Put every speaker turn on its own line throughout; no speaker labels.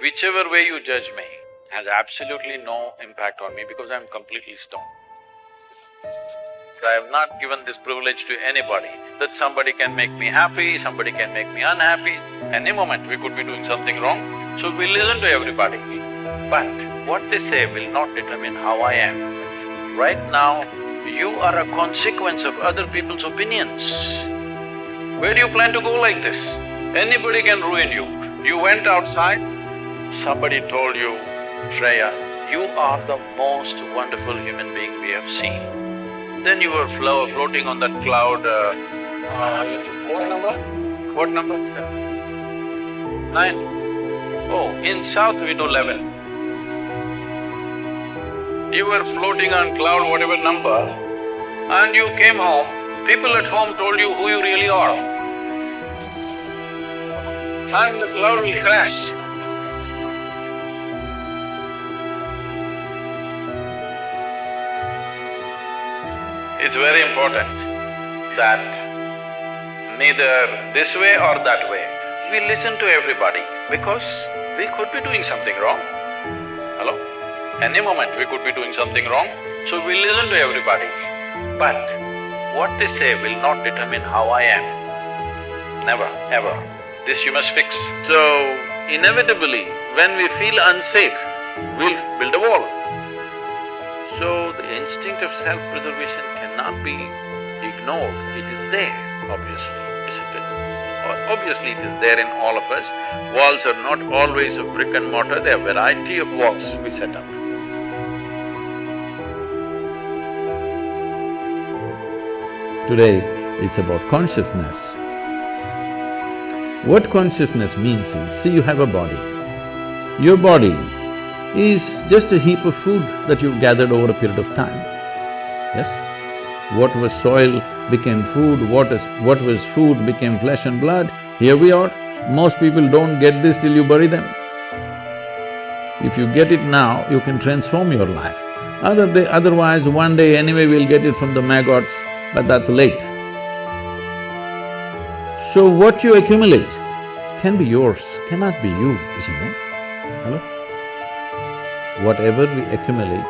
whichever way you judge me has absolutely no impact on me because I'm completely stoned. So I have not given this privilege to anybody, that somebody can make me happy, somebody can make me unhappy. Any moment we could be doing something wrong, so we listen to everybody. But what they say will not determine how I am. Right now, you are a consequence of other people's opinions. Where do you plan to go like this? Anybody can ruin you. You went outside, somebody told you, Shreya, you are the most wonderful human being we have seen. Then you were floating on that cloud, what number? What number? 9. Oh, in south we do 11. You were floating on cloud whatever number, and you came home, people at home told you who you really are. And the cloud will crash. It's very important that neither this way or that way, we listen to everybody because we could be doing something wrong. Hello? Any moment we could be doing something wrong, so we listen to everybody. But what they say will not determine how I am. Never, ever. This you must fix. So, inevitably, when we feel unsafe, we'll build a wall. So, the instinct of self-preservation cannot be ignored. It is there, obviously, isn't it? Obviously, it is there in all of us. Walls are not always of brick and mortar, there are a variety of walls we set up.
Today, it's about consciousness. What consciousness means is, see, you have a body. Your body is just a heap of food that you've gathered over a period of time, yes? What was soil became food, what was food became flesh and blood. Here we are. Most people don't get this till you bury them. If you get it now, you can transform your life. Otherwise, one day anyway we'll get it from the maggots, but that's late. So what you accumulate can be yours, cannot be you, isn't it? Hello? Whatever we accumulate,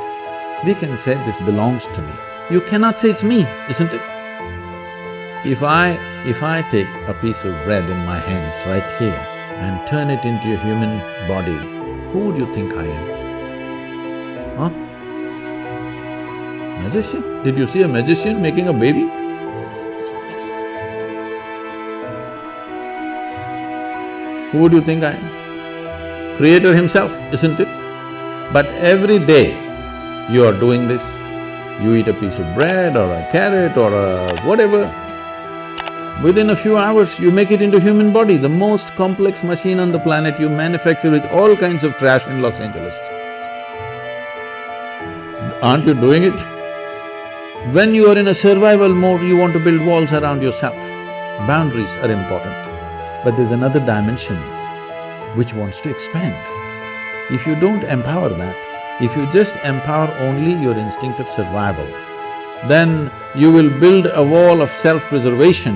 we can say this belongs to me. You cannot say it's me, isn't it? If I take a piece of bread in my hands right here and turn it into a human body, who would you think I am? Huh? Magician? Did you see a magician making a baby? Who would you think I am? Creator himself, isn't it? But every day you are doing this. You eat a piece of bread or a carrot or a whatever. Within a few hours, you make it into human body, the most complex machine on the planet. You manufacture with all kinds of trash in Los Angeles. Aren't you doing it? When you are in a survival mode, you want to build walls around yourself. Boundaries are important. But there's another dimension which wants to expand. If you don't empower that, if you just empower only your instinct of survival, then you will build a wall of self-preservation,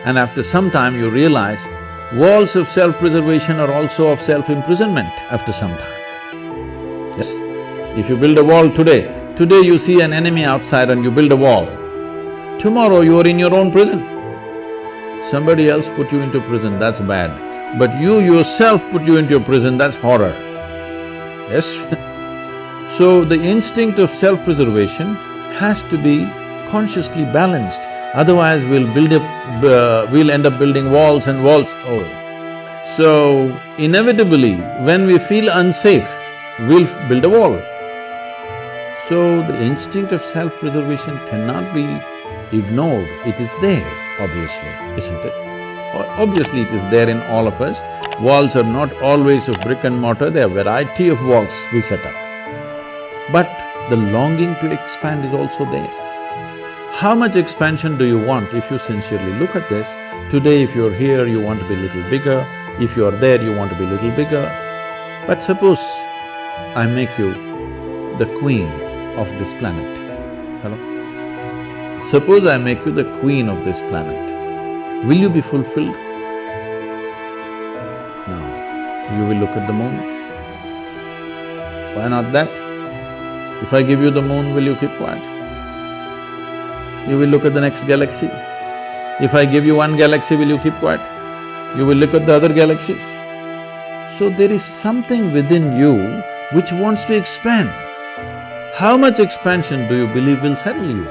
and after some time you realize walls of self-preservation are also of self-imprisonment after some time. Yes? If you build a wall today you see an enemy outside and you build a wall. Tomorrow you are in your own prison. Somebody else put you into prison, that's bad. But you yourself put you into a prison, that's horror. Yes? So the instinct of self-preservation has to be consciously balanced, otherwise we'll end up building walls and walls. Oh. So inevitably, when we feel unsafe, we'll build a wall. So the instinct of self-preservation cannot be ignored, it is there, obviously, isn't it? Obviously, it is there in all of us. Walls are not always of brick and mortar, there are a variety of walls we set up. But the longing to expand is also there. How much expansion do you want if you sincerely look at this? Today, if you're here, you want to be a little bigger. If you're there, you want to be a little bigger. But suppose I make you the queen of this planet. Hello? Suppose I make you the queen of this planet. Will you be fulfilled? No. You will look at the moon, Why not that? If I give you the moon, will you keep quiet? You will look at the next galaxy. If I give you one galaxy, will you keep quiet? You will look at the other galaxies. So there is something within you which wants to expand. How much expansion do you believe will settle you?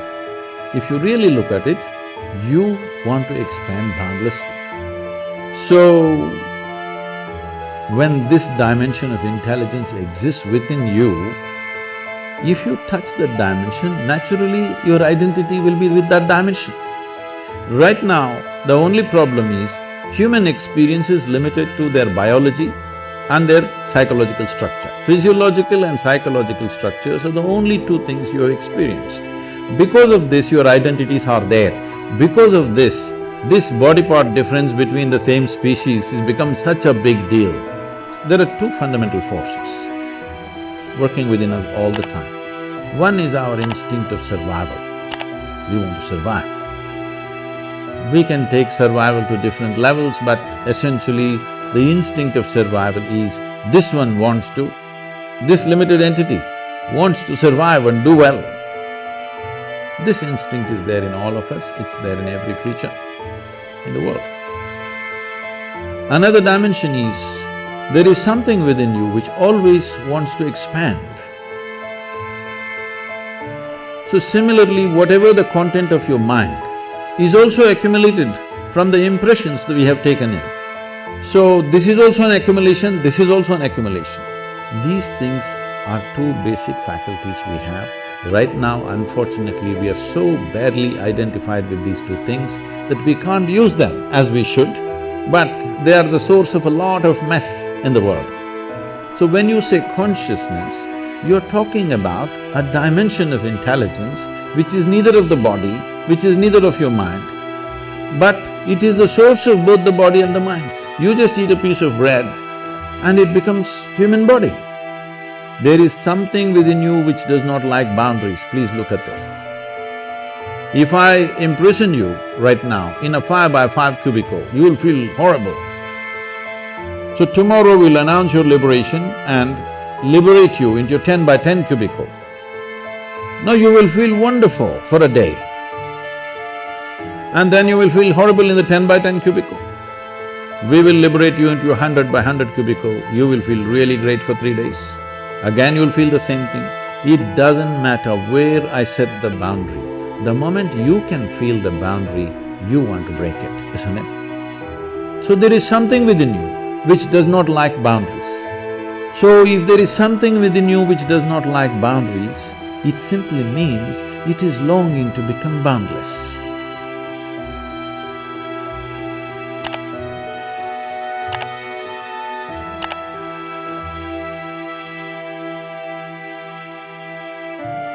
If you really look at it, you want to expand boundlessly. So, when this dimension of intelligence exists within you, if you touch that dimension, naturally your identity will be with that dimension. Right now, the only problem is human experience is limited to their biology and their psychological structure. Physiological and psychological structures are the only two things you have experienced. Because of this, your identities are there. Because of this body part difference between the same species has become such a big deal. There are two fundamental forces working within us all the time. One is our instinct of survival. We want to survive. We can take survival to different levels, but essentially the instinct of survival is this one wants to, this limited entity wants to survive and do well. This instinct is there in all of us, it's there in every creature in the world. Another dimension is, there is something within you which always wants to expand. So similarly, whatever the content of your mind is also accumulated from the impressions that we have taken in. So this is also an accumulation, this is also an accumulation. These things are two basic faculties we have. Right now, unfortunately, we are so badly identified with these two things that we can't use them as we should, but they are the source of a lot of mess in the world. So when you say consciousness, you're talking about a dimension of intelligence which is neither of the body, which is neither of your mind, but it is the source of both the body and the mind. You just eat a piece of bread and it becomes human body. There is something within you which does not like boundaries, please look at this. If I imprison you right now in a 5x5 cubicle, you will feel horrible. So tomorrow we'll announce your liberation and liberate you into your 10x10 cubicle. Now you will feel wonderful for a day, and then you will feel horrible in the 10x10 cubicle. We will liberate you into your 100x100 cubicle, you will feel really great for 3 days. Again you'll feel the same thing. It doesn't matter where I set the boundary. The moment you can feel the boundary, you want to break it, isn't it? So there is something within you which does not like boundaries. So if there is something within you which does not like boundaries, it simply means it is longing to become boundless.